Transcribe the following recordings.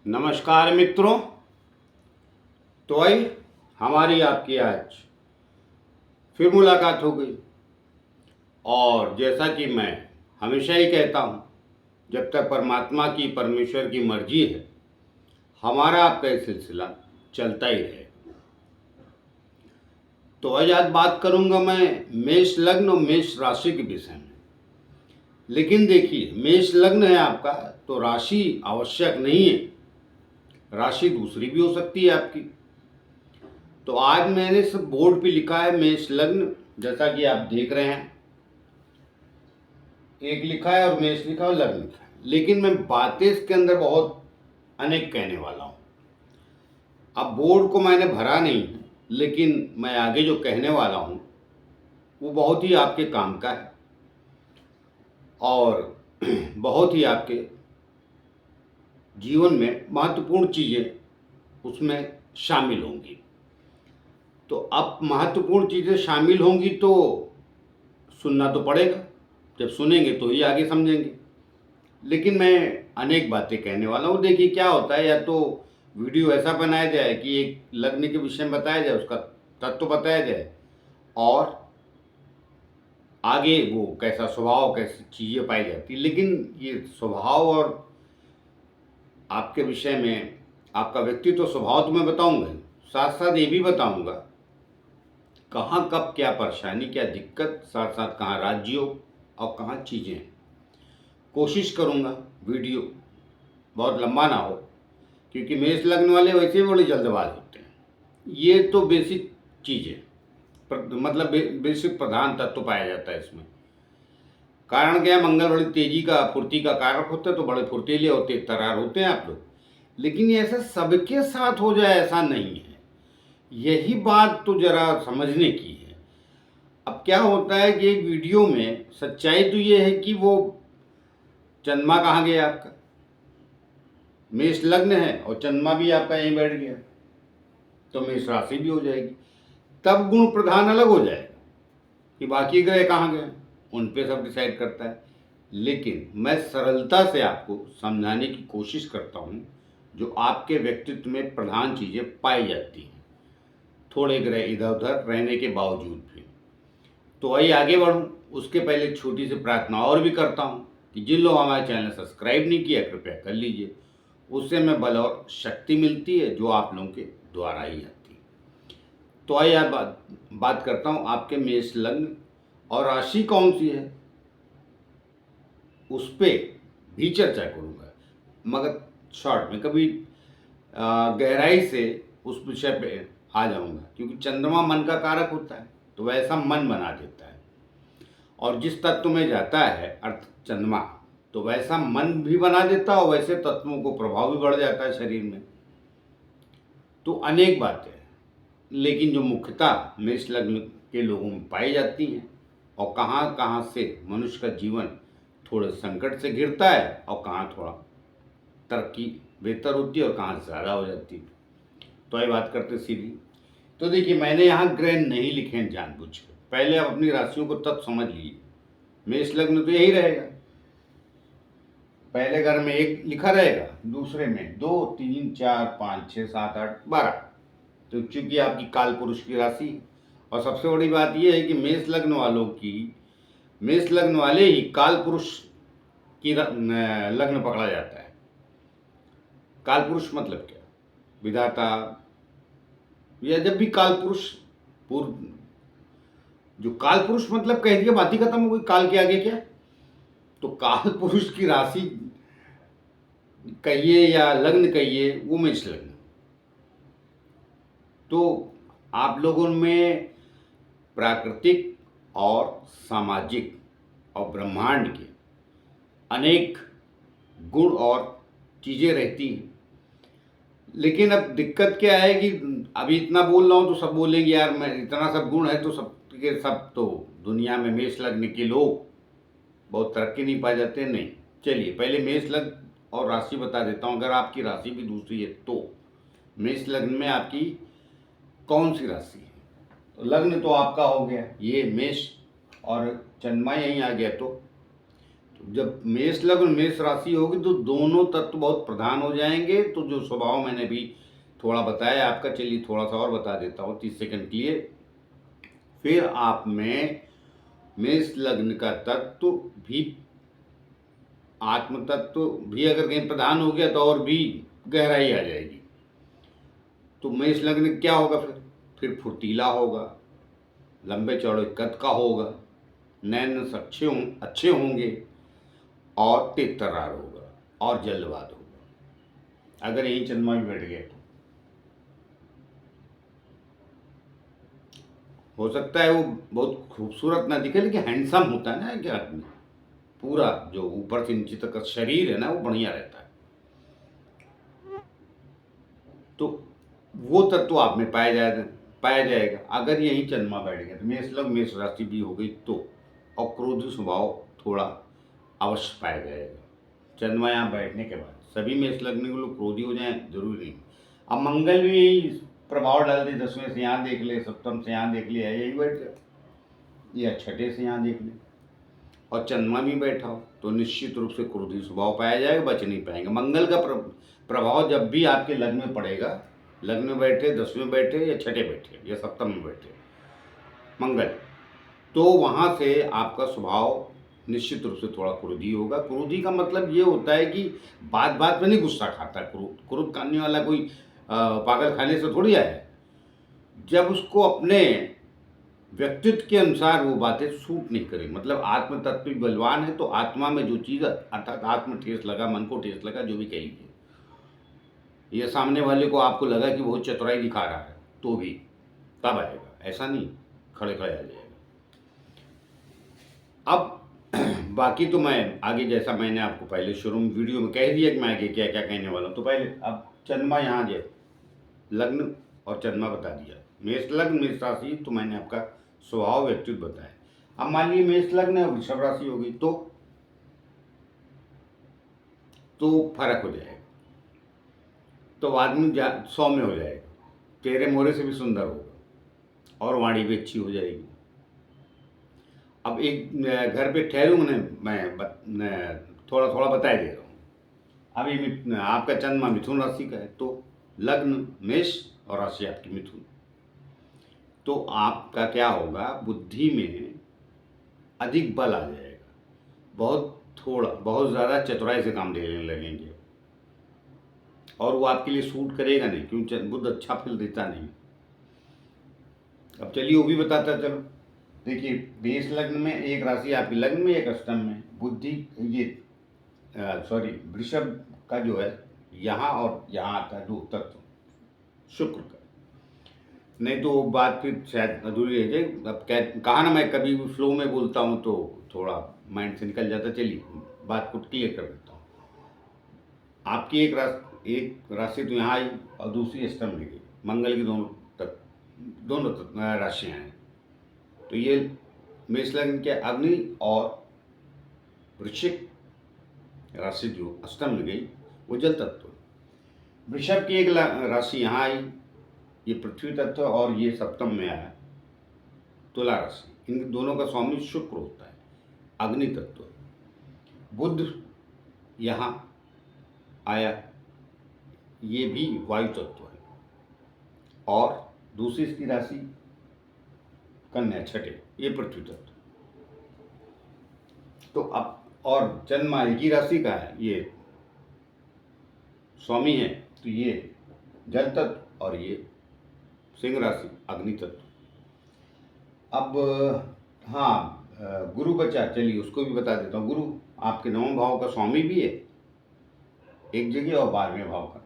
नमस्कार मित्रों। तो आई हमारी आपकी आज फिर मुलाकात हो गई। और जैसा कि मैं हमेशा ही कहता हूँ, जब तक परमात्मा की परमेश्वर की मर्जी है, हमारा आपका ये सिलसिला चलता ही रहेगा। तो आज बात करूँगा मैं मेष लग्न और मेष राशि के विषय में। लेकिन देखिए, मेष लग्न है आपका तो राशि आवश्यक नहीं है, राशि दूसरी भी हो सकती है आपकी। तो आज मैंने सब बोर्ड पे लिखा है मेष लग्न, जैसा कि आप देख रहे हैं, एक लिखा है और मेष लिखा है और लग्न लिखा है। लेकिन मैं बातें इसके अंदर बहुत अनेक कहने वाला हूँ। अब बोर्ड को मैंने भरा नहीं, लेकिन मैं आगे जो कहने वाला हूँ वो बहुत ही आपके काम का है और बहुत ही आपके जीवन में महत्वपूर्ण चीज़ें उसमें शामिल होंगी। तो अब महत्वपूर्ण चीज़ें शामिल होंगी तो सुनना तो पड़ेगा, जब सुनेंगे तो ही आगे समझेंगे। लेकिन मैं अनेक बातें कहने वाला हूँ। देखिए क्या होता है, या तो वीडियो ऐसा बनाया जाए कि एक लग्न के विषय में बताया जाए, उसका तत्व बताया जाए, और आगे वो कैसा स्वभाव, कैसी चीज़ें पाई जाती। लेकिन ये स्वभाव और आपके विषय में आपका व्यक्तित्व स्वभाव तो मैं बताऊँगा, साथ साथ ये भी बताऊँगा कहाँ कब क्या परेशानी, क्या दिक्कत, साथ साथ कहाँ राज्यों और कहाँ चीज़ें। कोशिश करूँगा वीडियो बहुत लंबा ना हो, क्योंकि मेष लग्न वाले वैसे ही बड़े जल्दबाज होते हैं। ये तो बेसिक चीज़ें, मतलब बेसिक प्रधान तत्व पाया जाता है इसमें। कारण क्या है, मंगल बड़ी तेजी का फुर्ती का कारक होता है, तो बड़े फुर्तीले होते, तरार होते हैं आप लोग। लेकिन ये ऐसा सबके साथ हो जाए ऐसा नहीं है, यही बात तो जरा समझने की है। अब क्या होता है कि एक वीडियो में सच्चाई तो ये है कि वो चंद्रमा कहाँ गया आपका, मेष लग्न है और चंद्रमा भी आपका यहीं बैठ गया, तो मेष राशि भी हो जाएगी। तब गुण प्रधान अलग हो जाएगा कि बाकी ग्रह कहाँ गए, उन पे सब डिसाइड करता है। लेकिन मैं सरलता से आपको समझाने की कोशिश करता हूँ जो आपके व्यक्तित्व में प्रधान चीज़ें पाई जाती हैं, थोड़े ग्रह इधर उधर रहने के बावजूद भी। तो आइए आगे बढ़ूँ, उसके पहले एक छोटी सी प्रार्थना और भी करता हूँ कि जिन लोग हमारे चैनल सब्सक्राइब नहीं किया कृपया कर लीजिए, उससे हमें बल और शक्ति मिलती है जो आप लोगों के द्वारा ही आती है। तो आइए आप बात करता हूँ आपके मेष लग्न और राशि कौन सी है उस पर भी चर्चा करूँगा, मगर शॉर्ट में, कभी गहराई से उस विषय पे आ जाऊँगा, क्योंकि चंद्रमा मन का कारक होता है तो वैसा मन बना देता है, और जिस तत्व में जाता है अर्थ चंद्रमा, तो वैसा मन भी बना देता है और वैसे तत्वों को प्रभाव भी बढ़ जाता है शरीर में। तो अनेक बातें, लेकिन जो मुख्यतः मेष लग्न के लोगों में पाई जाती हैं, और कहाँ कहाँ से मनुष्य का जीवन थोड़े संकट से घिरता है और कहाँ थोड़ा तरक्की बेहतर होती है और कहाँ ज़्यादा हो जाती है। तो ये बात करते सीधी। तो देखिए, मैंने यहाँ ग्रह नहीं लिखे हैं जानबूझ के, पहले आप अपनी राशियों को तत्व समझ लीजिए। मेष लग्न तो यही रहेगा, पहले घर में एक लिखा रहेगा, दूसरे में 2 3 4 5 6 7 8 12। तो चूंकि आपकी काल पुरुष की राशि, और सबसे बड़ी बात यह है कि मेष लग्न वालों की, मेष लग्न वाले ही काल पुरुष की लग्न पकड़ा जाता है। काल पुरुष मतलब क्या, विधाता, या जब भी काल पुरुष पूर्व, जो काल पुरुष मतलब कह दिया बात ही खत्म हो गई, काल के आगे क्या। तो काल पुरुष की राशि कहिए या लग्न कहिए, वो मेष लग्न। तो आप लोगों में प्राकृतिक और सामाजिक और ब्रह्मांड के अनेक गुण और चीज़ें रहती हैं। लेकिन अब दिक्कत क्या है कि अभी इतना बोल रहा हूँ तो सब बोलेंगे यार मैं इतना सब गुण है तो सब के सब तो दुनिया में मेष लग्न के लोग बहुत तरक्की नहीं पा जाते। नहीं, चलिए पहले मेष लग्न और राशि बता देता हूँ। अगर आपकी राशि भी दूसरी है तो मेष लग्न में आपकी कौन सी राशि है, तो लग्न तो आपका हो गया ये मेष, और चंद्रमा यहीं आ गया तो जब मेष लग्न मेष राशि होगी तो दोनों तत्व बहुत प्रधान हो जाएंगे। तो जो स्वभाव मैंने भी थोड़ा बताया आपका, चलिए थोड़ा सा और बता देता हूँ 30 सेकंड के लिए। फिर आप में मेष लग्न का तत्व भी, आत्म तत्व भी अगर कहीं प्रधान हो गया तो और भी गहराई आ जाएगी। तो मेष लग्न क्या होगा? फिर फुर्तीला होगा, लंबे चौड़े कद का होगा, नैन अच्छे होंगे और तेज तर्रार होगा और जल्दबाज होगा। अगर यही चंद्रमा में बैठ गया तो हो सकता है वो बहुत खूबसूरत ना दिखे, लेकिन हैंडसम होता है ना कि आदमी, पूरा जो ऊपर से नीचे तक का शरीर है ना वो बढ़िया रहता है। तो वो तत्व आप में पाया जाएगा अगर यही चंद्रमा बैठ गया। तो मेष लग्न मेष राशि भी हो गई तो, और क्रोधी स्वभाव थोड़ा अवश्य पाया जाएगा चंद्रमा यहाँ बैठने के बाद। सभी मेष लग्न के लोग क्रोधी हो जाएं जरूरी नहीं। अब मंगल भी यही प्रभाव डाल दे, 10वें से यहाँ देख ले, सप्तम से यहाँ देख लिया, यही बैठ गया, या छठे से यहाँ देख ले, और चंद्रमा भी बैठा हो तो निश्चित रूप से क्रोधी स्वभाव पाया जाएगा, बच नहीं पाएंगे। मंगल का प्रभाव जब भी आपके लग्न में पड़ेगा, लग्न में बैठे, 10वें बैठे या छठे बैठे या सप्तम में बैठे मंगल, तो वहाँ से आपका स्वभाव निश्चित रूप से थोड़ा क्रोधी होगा। क्रोधी का मतलब ये होता है कि बात बात में नहीं गुस्सा खाता। क्रोध करने वाला कोई पागल खाने से थोड़ी आया है। जब उसको अपने व्यक्तित्व के अनुसार वो बातें सूट नहीं करें, मतलब आत्म तत्व भी बलवान है तो आत्मा में जो चीज़ अर्थात आत्म ठेस लगा, मन को ठेस लगा, जो भी कह लीजिए, ये सामने वाले को आपको लगा कि बहुत चतुराई दिखा रहा है तो भी तब आएगा, ऐसा नहीं खड़े खड़े आ जाएगा। अब बाकी तो मैं आगे, जैसा मैंने आपको पहले शुरू में वीडियो में कह दिया कि मैं आगे क्या क्या कहने वाला हूँ, तो पहले अब चंद्रमा यहाँ जो लग्न और चंद्रमा बता दिया, मेष लग्न मेष राशि, तो मैंने आपका स्वभाव व्यक्तित्व बताया। अब मान लीजिए मेष लग्न है वृषभ राशि होगी तो फर्क हो जाएगा, तो आदमी सौम्य हो जाएगा, चेहरे मोहरे से भी सुंदर होगा और वाणी भी अच्छी हो जाएगी। अब एक घर पे ठहरूंगा मैं थोड़ा थोड़ा बता दे रहा हूँ। अब ये आपका चंद्रमा मिथुन राशि का है तो लग्न मेष और राशि आपकी मिथुन, तो आपका क्या होगा, बुद्धि में अधिक बल आ जाएगा, बहुत ज़्यादा चतुराई से काम लेने लगेंगे, और वो आपके लिए सूट करेगा नहीं क्योंकि बुध अच्छा फल देता नहीं। अब चलिए वो भी बताता चलो। देखिए मेष लग्न में एक राशि आपकी लग्न में, एक अष्टम में, बुद्धि ये वृषभ का जो है यहाँ और यहाँ आता है, दो तत्व शुक्र का, नहीं तो बात फिर शायद अधूरी रह जाए। अब कहा ना, मैं कभी भी फ्लो में बोलता हूँ तो थोड़ा माइंड से निकल जाता। चलिए बात को क्लियर कर देता हूँ। आपकी एक राशि तो यहाँ आई और दूसरी अष्टम में गई, मंगल की दोनों राशियाँ हैं, तो ये मेष लग्न के अग्नि और वृश्चिक राशि जो अष्टम में गई वो जल तत्व। वृषभ की एक राशि यहाँ आई, ये पृथ्वी तत्व, और ये सप्तम में आया तुला राशि। इन दोनों का स्वामी शुक्र होता है, अग्नि तत्व। बुध यहाँ आया, ये भी वायु तत्व है, और दूसरी इसकी राशि कन्या छठे, ये पृथ्वी तत्व। तो अब और चंद्रमा एक ही राशि का है, ये स्वामी है, तो ये जल तत्व और ये सिंह राशि अग्नि तत्व। अब हाँ, गुरु बचा, चलिए उसको भी बता देता हूँ। गुरु आपके 9वें भाव का स्वामी भी है एक जगह और 12वें भाव का,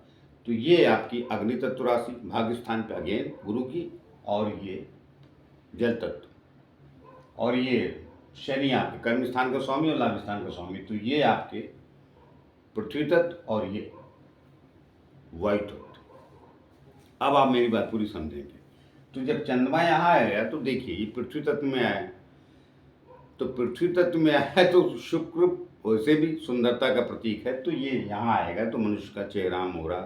तो ये आपकी अग्नि तत्व राशि भाग्य स्थान पे अगेन गुरु की, और ये जल तत्व, और ये शनि आपके कर्म स्थान का स्वामी और लाभ स्थान का स्वामी, तो ये आपके पृथ्वी तत्व और ये वायु तत्व। अब आप मेरी बात पूरी समझेंगे। तो जब चंद्रमा यहाँ आएगा तो देखिए ये पृथ्वी तत्व में आया, तो पृथ्वी तत्व में आया तो शुक्र वैसे भी सुंदरता का प्रतीक है, तो ये यहाँ आएगा तो मनुष्य का चेहरा मोहरा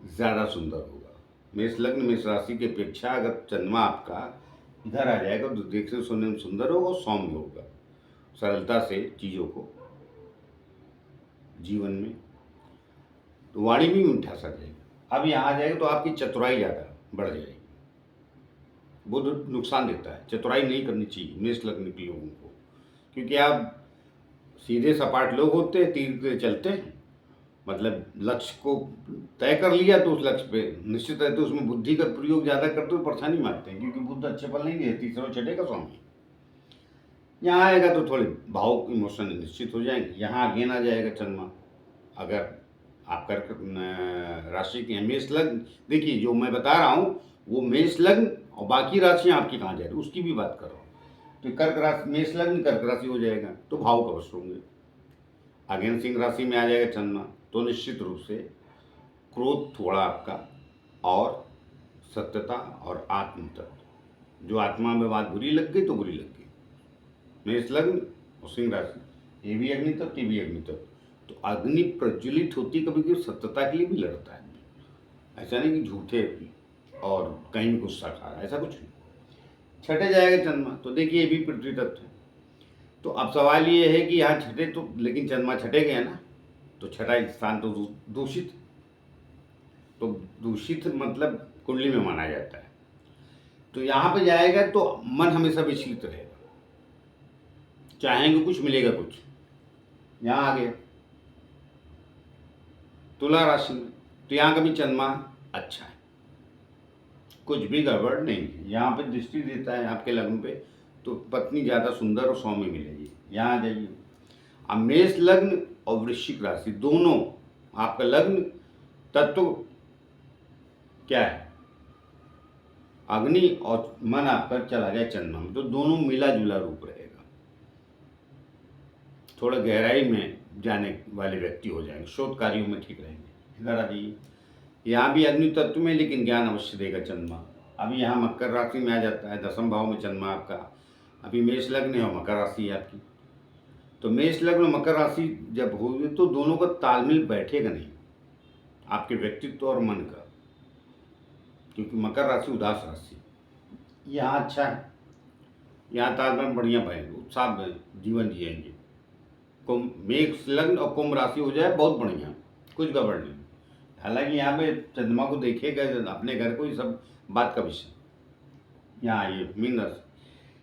ज़्यादा सुंदर होगा। मेष लग्न मेष राशि की अपेक्षा अगर चंद्रमा आपका इधर आ जाएगा तो देखने सुनने में सुंदर होगा, सौम्य होगा, सरलता से चीज़ों को जीवन में, तो वाणी भी मीठा सा जाएगा। अब यहाँ आ जाएगा तो आपकी चतुराई ज़्यादा बढ़ जाएगी, वो तो नुकसान देता है। चतुराई नहीं करनी चाहिए मेष लग्न के लोगों को, क्योंकि आप सीधे सपाट लोग होते हैं, तीर से चलते हैं, मतलब लक्ष्य को तय कर लिया तो उस लक्ष्य पे निश्चित रहते, उसमें बुद्धि का प्रयोग ज़्यादा करते हुए परेशानी मारते हैं, क्योंकि बुद्ध अच्छे फल नहीं देती, तीसरा छठे का स्वामी। यहाँ आएगा तो थोड़े भाव इमोशन निश्चित हो जाएंगे। यहाँ अगेन आ जाएगा चंद्रमा, अगर आप कर्क राशि के हैं मेष लग्न। देखिए जो मैं बता रहा हूँ वो मेष लग्न और बाकी राशियाँ आपकी कहाँ जा रही उसकी भी बात कर रहा हूँ। तो कर्क राशि मेष लग्न कर्क राशि हो जाएगा तो भाव का वश होंगे। अगेन सिंह राशि में आ जाएगा चंद्रमा, तो निश्चित रूप से क्रोध थोड़ा आपका, और सत्यता और आत्म तत्व, जो आत्मा में बात बुरी लग गई तो बुरी लग गई। मेष लग्न और सिंह राशि, ये भी अग्नि तत्व, ये भी अग्नि तत्व, तो अग्नि प्रज्वलित होती कभी कभी सत्यता के लिए भी लड़ता है। ऐसा नहीं कि झूठे और कहीं भी गुस्सा खा रहा है, ऐसा कुछ नहीं। छठे जाएगा चंद्रमा, तो देखिए ये भी पृथ्वी तत्व है। तो अब सवाल ये है कि यहाँ छठे तो, लेकिन चंद्रमा छठे गया ना, तो छठा स्थान तो दूषित, तो दूषित मतलब कुंडली में माना जाता है। तो यहाँ पे जाएगा तो मन हमेशा विचलित रहेगा, चाहेंगे कुछ मिलेगा कुछ। यहाँ आ गया तुला राशि में, तो यहाँ का भी चंद्रमा अच्छा है, कुछ भी गड़बड़ नहीं है। यहाँ पे दृष्टि देता है आपके लग्न पे, तो पत्नी ज़्यादा सुंदर और सौम्य मिलेगी। यहाँ आ जाइए, अब मेष लग्न और वृश्चिक राशि दोनों, आपका लग्न तत्व क्या है अग्नि, और मन आपका चला गया चंद्रमा में, तो दोनों मिला जुला रूप रहेगा। थोड़ा गहराई में जाने वाले व्यक्ति हो जाएंगे, शोध कार्यों में ठीक रहेंगे। इधर आ जाइए, यहाँ भी अग्नि तत्व में, लेकिन ज्ञान अवश्य देगा चंद्रमा। अभी यहाँ मकर राशि में आ जाता है, 10वें भाव में चंद्रमा आपका। अभी मेष लग्न है और मकर राशि है आपकी, तो मेष लग्न मकर राशि जब होगी तो दोनों का तालमेल बैठेगा नहीं, आपके व्यक्तित्व और मन का, क्योंकि मकर राशि उदास राशि। यहाँ अच्छा है, यहाँ तालमेल बढ़िया पाएंगे, उत्साह में जीवन जिएंगे। कुंभ मेष लग्न और कुंभ राशि हो जाए बहुत बढ़िया, कुछ गड़बड़ नहीं। हालांकि यहाँ पे चंद्रमा को देखेगा अपने घर को, ये सब बात का विषय। यहाँ ये मीन राशि,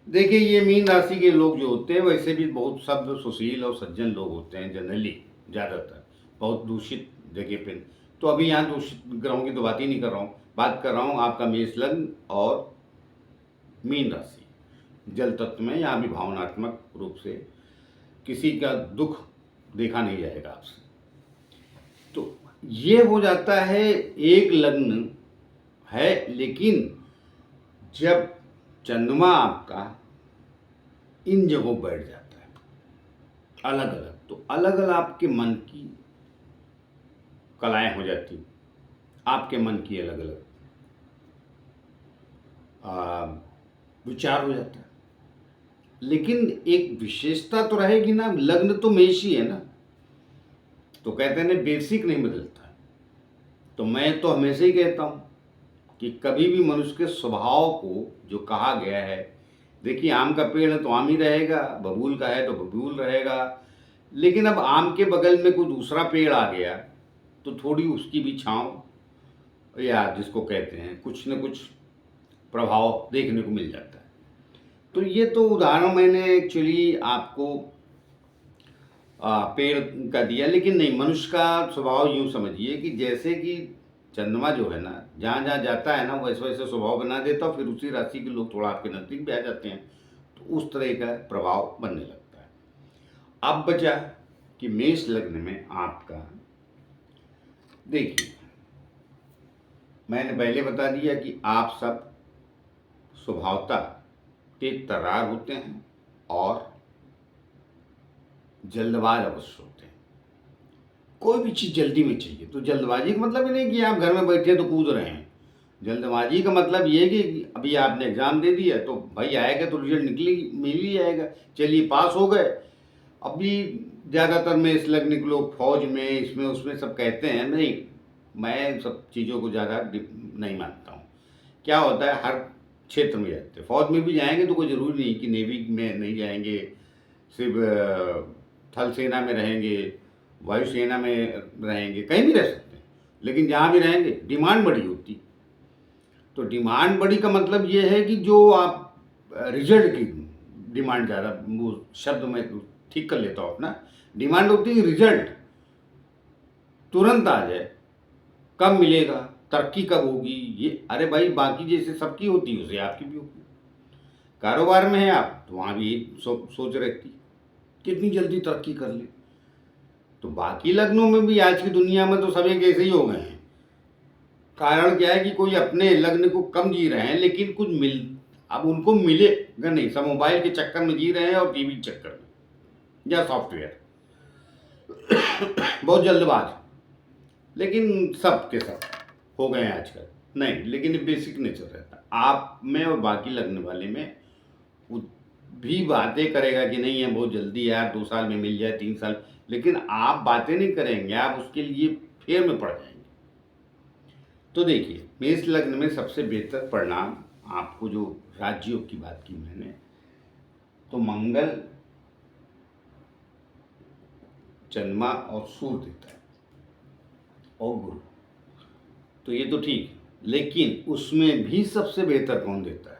देखिए ये मीन राशि के लोग जो होते हैं वैसे भी बहुत शब्द सुशील और सज्जन लोग होते हैं जनरली, ज़्यादातर बहुत दूषित जगह पे। तो अभी यहाँ दूषित ग्रहों की तो बात ही नहीं कर रहा हूँ, बात कर रहा हूँ आपका मेष लग्न और मीन राशि जल तत्व में। यहाँ भी भावनात्मक रूप से किसी का दुख देखा नहीं जाएगा आपसे। तो ये हो जाता है, एक लग्न है, लेकिन जब चंद्रमा आपका इन जगहों बैठ जाता है अलग अलग, तो अलग अलग आपके मन की कलाएं हो जाती, आपके मन की अलग अलग विचार हो जाता है। लेकिन एक विशेषता तो रहेगी ना, लग्न तो मेष ही है ना, तो कहते हैं ना बेसिक नहीं बदलता। तो मैं तो हमेशा ही कहता हूँ कि कभी भी मनुष्य के स्वभाव को जो कहा गया है, देखिए आम का पेड़ है तो आम ही रहेगा, बबूल का है तो बबूल रहेगा, लेकिन अब आम के बगल में कोई दूसरा पेड़ आ गया तो थोड़ी उसकी भी छाँव, या जिसको कहते हैं कुछ न कुछ प्रभाव देखने को मिल जाता है। तो ये तो उदाहरण मैंने एक्चुअली आपको पेड़ का दिया, लेकिन नहीं, मनुष्य का स्वभाव यूँ समझिए कि जैसे कि चंद्रमा जो है ना, जहाँ जहाँ जाता है ना वैसे वैसे स्वभाव बना देता है, फिर उसी राशि के लोग थोड़ा आपके नज़दीक भी आ जाते हैं, तो उस तरह का प्रभाव बनने लगता है। अब बचा कि मेष लग्न में आपका, देखिए मैंने पहले बता दिया कि आप सब स्वभावतः तेज तर्रार होते हैं और जल्दबाज अवश्य होते हैं। कोई भी चीज़ जल्दी में चाहिए, तो जल्दबाजी का मतलब ये नहीं कि आप घर में बैठे तो कूद रहे हैं। जल्दबाजी का मतलब ये है कि अभी आपने एग्ज़ाम दे दिया तो भाई आएगा तो रिजल्ट मिल ही जाएगा, चलिए पास हो गए। अभी ज़्यादातर में इस लग्न के लोग फौज में इसमें उसमें सब कहते हैं, नहीं, मैं सब चीज़ों को ज़्यादा नहीं मानता हूँ। क्या होता है, हर क्षेत्र में जाते हैं, फौज में भी जाएंगे तो कोई ज़रूरी नहीं कि नेवी में नहीं जाएंगे, सिर्फ थल सेना में रहेंगे वायुसेना में रहेंगे, कहीं भी रह सकते हैं, लेकिन जहाँ भी रहेंगे डिमांड बड़ी होती। तो डिमांड बड़ी का मतलब ये है कि जो आप रिजल्ट की डिमांड ज़्यादा, वो शब्द मैं ठीक कर लेता हूँ अपना, डिमांड होती है रिजल्ट तुरंत आ जाए, कब मिलेगा, तरक्की कब होगी, ये अरे भाई बाकी जैसे सबकी होती है उसे आपकी भी होगी। कारोबार में है आप तो वहाँ भी सोच रहती कितनी जल्दी तरक्की कर ले। तो बाकी लग्नों में भी आज की दुनिया में तो सब एक ऐसे ही हो गए हैं। कारण क्या है कि कोई अपने लग्न को कम जी रहे हैं, लेकिन कुछ मिल, अब उनको मिलेगा नहीं, सब मोबाइल के चक्कर में जी रहे हैं और टीवी के चक्कर में या सॉफ्टवेयर बहुत जल्दबाज, लेकिन सब के सब हो गए हैं आजकल। नहीं, लेकिन ये बेसिक नेचर रहता है आप में और बाकी लगने वाले में। वो भी बातें करेगा कि नहीं है बहुत जल्दी यार, 2 साल में मिल जाए, 3 साल, लेकिन आप बातें नहीं करेंगे, आप उसके लिए फेर में पड़ जाएंगे। तो देखिए, मेष लग्न में सबसे बेहतर परिणाम आपको, जो राज्यों की बात की मैंने, तो मंगल, चंद्रमा और सूर्य देता है और गुरु, तो ये तो ठीक है, लेकिन उसमें भी सबसे बेहतर कौन देता है?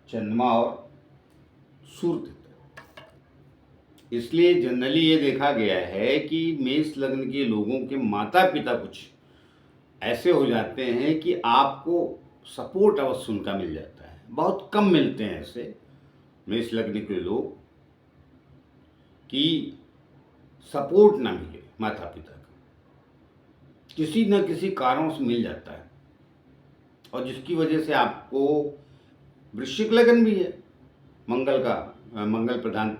चंद्रमा और सूर्य देता है। इसलिए जनरली ये देखा गया है कि मेष लग्न के लोगों के माता पिता कुछ ऐसे हो जाते हैं कि आपको सपोर्ट अवश्य उनका मिल जाता है। बहुत कम मिलते हैं ऐसे मेष लग्न के लोग कि सपोर्ट ना मिले माता पिता का, किसी न किसी कारणों से मिल जाता है, और जिसकी वजह से आपको, वृश्चिक लगन भी है, मंगल प्रधान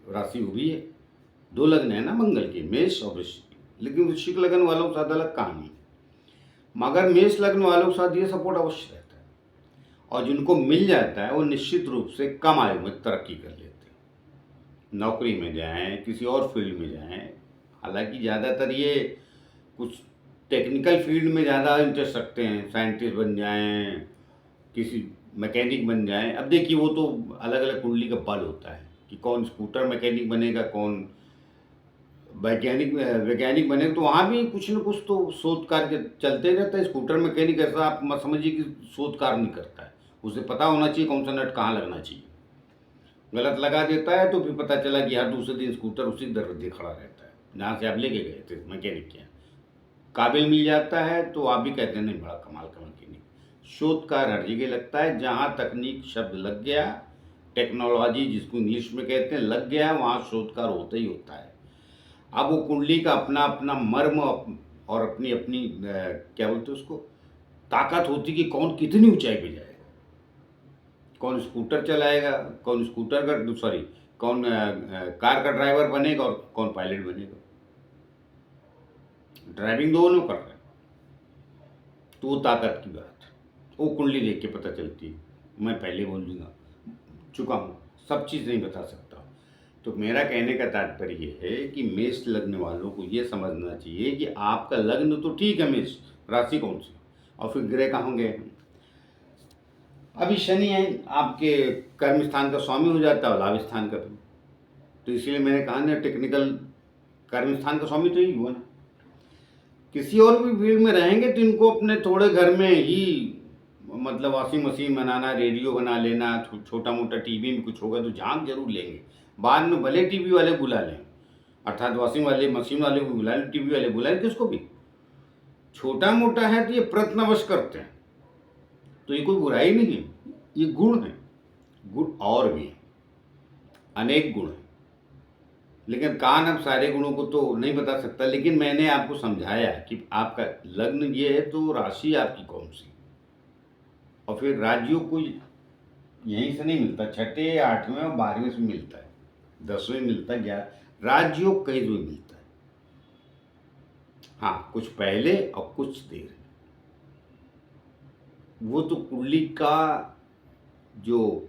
राशि वो भी है, 2 लग्न है ना मंगल के, मेष और वृश्चिक, लेकिन वृश्चिक लगन वालों के साथ अलग कहानी, मगर मेष लग्न वालों के साथ ये सपोर्ट अवश्य रहता है। और जिनको मिल जाता है वो निश्चित रूप से कम आयु में तरक्की कर लेते हैं, नौकरी में जाएं, किसी और फील्ड में जाएं। हालांकि ज़्यादातर ये कुछ टेक्निकल फील्ड में ज़्यादा इंटरेस्ट रखते हैं, साइंटिस्ट बन जाएं, किसी मैकेनिक बन जाएं। अब देखिए वो तो अलग अलग कुंडली का बल होता है कि कौन स्कूटर मैकेनिक बनेगा, कौन वैज्ञानिक बनेगा, तो वहाँ भी कुछ न कुछ तो शोध कार्य चलते रहता है। स्कूटर मैकेनिक ऐसा आप मत समझिए कि शोध कार्य नहीं करता है, उसे पता होना चाहिए कौन सा नट कहाँ लगना चाहिए, गलत लगा देता है तो फिर पता चला कि हर दूसरे दिन स्कूटर उसी दरवाजे खड़ा रहता है जहाँ से आप लेके गए थे मैकेनिक के यहाँ। काबिल मिल जाता है तो आप भी कहते हैं नहीं बड़ा कमाल का मैकेनिक। शोध कार्य हर जगह लगता है, जहाँ तकनीक शब्द लग गया, टेक्नोलॉजी जिसको इंग्लिश में कहते हैं लग गया, वहाँ शोध कार्य होता ही होता है। अब वो कुंडली का अपना अपना मर्म और अपनी अपनी क्या बोलते हैं उसको, ताकत होती कि कौन कितनी ऊंचाई पे जाएगा, कौन स्कूटर चलाएगा, कौन कौन कार का ड्राइवर बनेगा और कौन पायलट बनेगा। ड्राइविंग दोनों कर रहे हैं, तो वो ताकत की बात है, वो कुंडली देख के पता चलती है। मैं पहले बोल दूंगा, चुका हूँ, सब चीज़ नहीं बता सकता। तो मेरा कहने का तात्पर्य ये है कि मेष लग्न वालों को ये समझना चाहिए कि आपका लग्न तो ठीक है, मेष राशि कौन सी, और फिर ग्रह कहाँ गए। अभी शनि है, आपके कर्म स्थान का स्वामी हो जाता है, लाभ स्थान का भी, तो इसलिए मैंने कहा ना टेक्निकल कर्म स्थान का स्वामी तो ही हुआ ना। किसी और भी फील्ड में रहेंगे तो इनको अपने थोड़े घर में ही, मतलब वॉशिंग मशीन बनाना, रेडियो बना लेना, छोटा मोटा टीवी में कुछ होगा तो झांक जरूर लेंगे, बाद में भले टीवी वाले बुला लें, अर्थात वॉशिंग वाले मशीन वाले को बुला लें, टीवी वाले बुला लें, किसको भी छोटा मोटा है तो ये प्रयत्नवश करते हैं, तो ये कोई बुराई नहीं है, ये गुण है। गुण और भी है, अनेक गुण है, लेकिन कान अब सारे गुणों को तो नहीं बता सकता, लेकिन मैंने आपको समझाया कि आपका लग्न ये है तो राशि आपकी कौन सी, और फिर राज्यों को यहीं से नहीं मिलता, 6ठे 8वें और 12वें से मिलता है, 10वें मिलता है, 11 राज्यों कई भी मिलता है। हाँ, कुछ पहले और कुछ देर, वो तो कुंडली का जो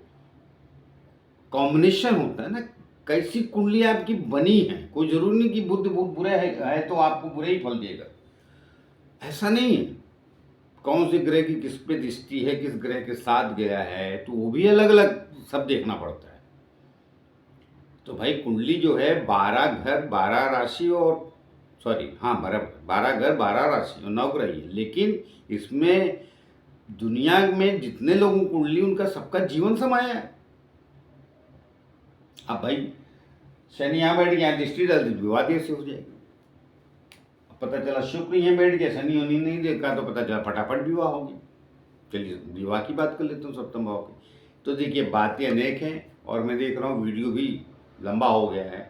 कॉम्बिनेशन होता है ना, कैसी कुंडली आपकी बनी है, कोई जरूरी नहीं कि बुद्ध बहुत बुरा है तो आपको बुरे ही फल देगा, ऐसा नहीं है। कौन से ग्रह की किस पे दृष्टि है, किस ग्रह के साथ गया है, तो वो भी अलग अलग सब देखना पड़ता है। तो भाई कुंडली जो है 12 घर 12 राशि और सॉरी हाँ 12 घर 12 राशि और 9 ग्रह है, लेकिन इसमें दुनिया में जितने लोगों की कुंडली उनका सबका जीवन समाया है। अब भाई शनि यहाँ बैठ गया, दृष्टि डाल दी, विवाह से हो जाएगी। पता चला शुक्र यहाँ बैठ गया, शनि उन्हीं नहीं देखा तो पता चला फटाफट विवाह हो गया। चलिए विवाह की बात कर लेते हूँ सप्तम भाव की। तो देखिए बातें अनेक हैं और मैं देख रहा हूँ वीडियो भी लंबा हो गया है,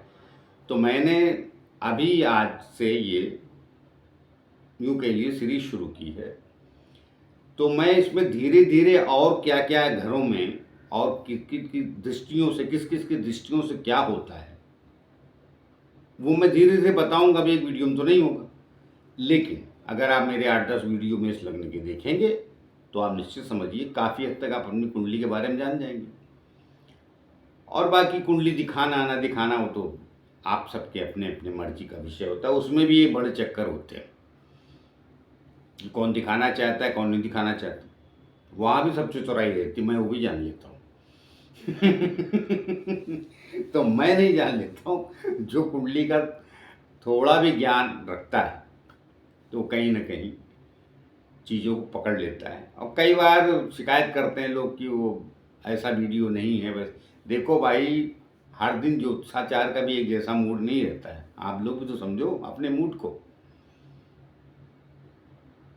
तो मैंने अभी आज से ये यूँ कह लिए सीरीज शुरू की है। तो मैं इसमें धीरे धीरे और क्या क्या घरों में और किस दृष्टियों से किस की दृष्टियों से क्या होता है वो मैं धीरे धीरे बताऊंगा। अभी एक वीडियो में तो नहीं होगा, लेकिन अगर आप मेरे 8-10 वीडियो में इस लग्न के देखेंगे तो आप निश्चित समझिए काफ़ी हद तक आप अपनी कुंडली के बारे में जान जाएंगे। और बाकी कुंडली दिखाना ना दिखाना वो तो आप सबके अपने अपने मर्जी का विषय होता है, उसमें भी ये बड़े चक्कर होते हैं कि कौन दिखाना चाहता है कौन नहीं दिखाना चाहता। वहाँ भी सबसे चौराई रहती, मैं वो भी जान लेता हूँ। तो मैं नहीं जान लेता हूँ, जो कुंडली का थोड़ा भी ज्ञान रखता है तो कहीं ना कहीं चीज़ों को पकड़ लेता है। और कई बार शिकायत करते हैं लोग कि वो ऐसा वीडियो नहीं है। बस देखो भाई, हर दिन ज्योतिषाचार का भी एक जैसा मूड नहीं रहता है, आप लोग भी तो समझो अपने मूड को।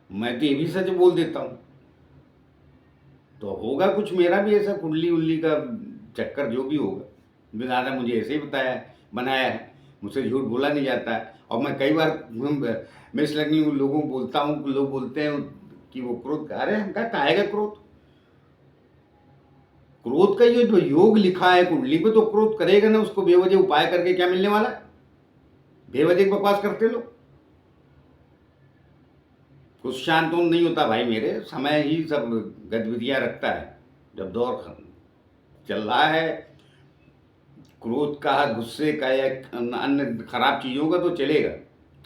मैं तो ये भी सच बोल देता हूँ, तो होगा कुछ मेरा भी ऐसा कुंडली उल्ली का चक्कर जो भी होगा। विधाता मुझे ऐसे ही बनाया है, मुझसे झूठ बोला नहीं जाता है। और मैं कई बार मिस लगनी लोगों को बोलता हूँ, लोग बोलते हैं कि वो क्रोध, अरे हमका काहेगा क्रोध? क्रोध का ये जो योग लिखा है कुंडली पे, तो क्रोध करेगा ना, उसको बेवजह उपाय करके क्या मिलने वाला है? बेवजह बकवास करते लोग। कुछ शांत नहीं होता भाई मेरे, समय ही सब गतिविधियां रखता है। जब दौर चल रहा है क्रोध का, गुस्से का या अन्य खराब चीज़ों का, तो चलेगा।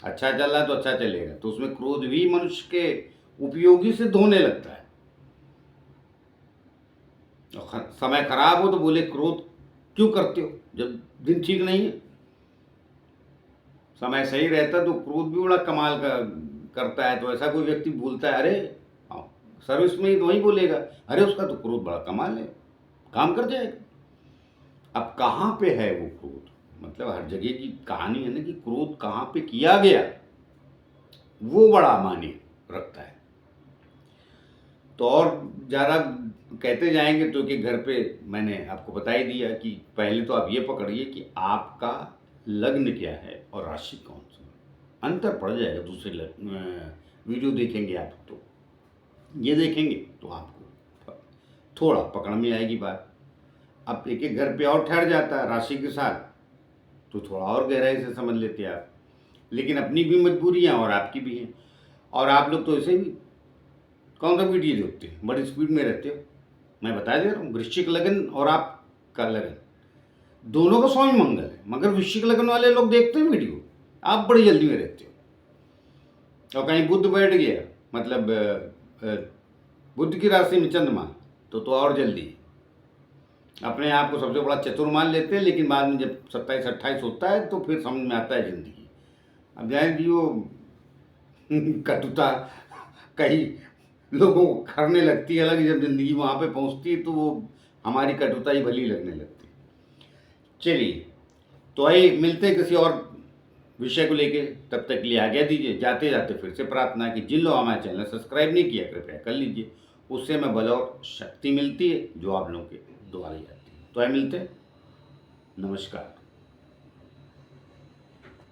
अच्छा चल रहा है तो अच्छा चलेगा, तो उसमें क्रोध भी मनुष्य के उपयोगी से धोने लगता है। समय खराब हो तो बोले क्रोध क्यों करते हो जब दिन ठीक नहीं है? समय सही रहता तो क्रोध भी बड़ा कमाल का करता है। तो ऐसा कोई व्यक्ति बोलता है, अरे सर्विस में ही तो वही बोलेगा, अरे उसका तो क्रोध बड़ा कमाल है, काम कर जाएगा। अब कहाँ पे है वो क्रोध? मतलब हर जगह की कहानी है ना कि क्रोध कहाँ पे किया गया वो बड़ा मायने रखता है। तो और ज़्यादा कहते जाएंगे तो कि घर पे मैंने आपको बता ही दिया कि पहले तो आप ये पकड़िए कि आपका लग्न क्या है और राशि कौन सी। अंतर पड़ जाएगा दूसरे वीडियो देखेंगे आप, तो ये देखेंगे तो आपको थोड़ा पकड़ में आएगी बात। अब एक एक घर पे और ठहर जाता है राशि के साथ तो थोड़ा और गहराई से समझ लेते हैं आप। लेकिन अपनी भी मजबूरियाँ और आपकी भी हैं। और आप लोग तो ऐसे भी कौन सा वीडियो देखते हैं, बड़ी स्पीड में रहते हो। मैं बता दे रहा हूँ, वृश्चिक लगन और आपका लगन दोनों का स्वामी मंगल है, मगर वृश्चिक लगन वाले लोग देखते हैं वीडियो, आप बड़ी जल्दी में रहते हो। और कहीं बुध बैठ गया, मतलब बुध की राशि में चंद्रमा, तो और जल्दी अपने आप को सबसे बड़ा चतुर मान लेते हैं। लेकिन बाद में जब 27-28 होता है तो फिर समझ में आता है जिंदगी। अब जाए कि वो कटुता कहीं लोगों को खरने लगती है, अलग जब जिंदगी वहाँ पे पहुँचती है तो वो हमारी कटुता ही भली लगने लगती है। चलिए तो आइए मिलते हैं किसी और विषय को लेके, तब तक के लिए आज्ञा दीजिए। जाते जाते फिर से प्रार्थना कि जिन लोग हमारे चैनल सब्सक्राइब नहीं किया कृपया कर लीजिए, उससे हमें बल और शक्ति मिलती है जो आप लोगों के द्वारा ही आती है। तो आइए मिलते हैं, नमस्कार।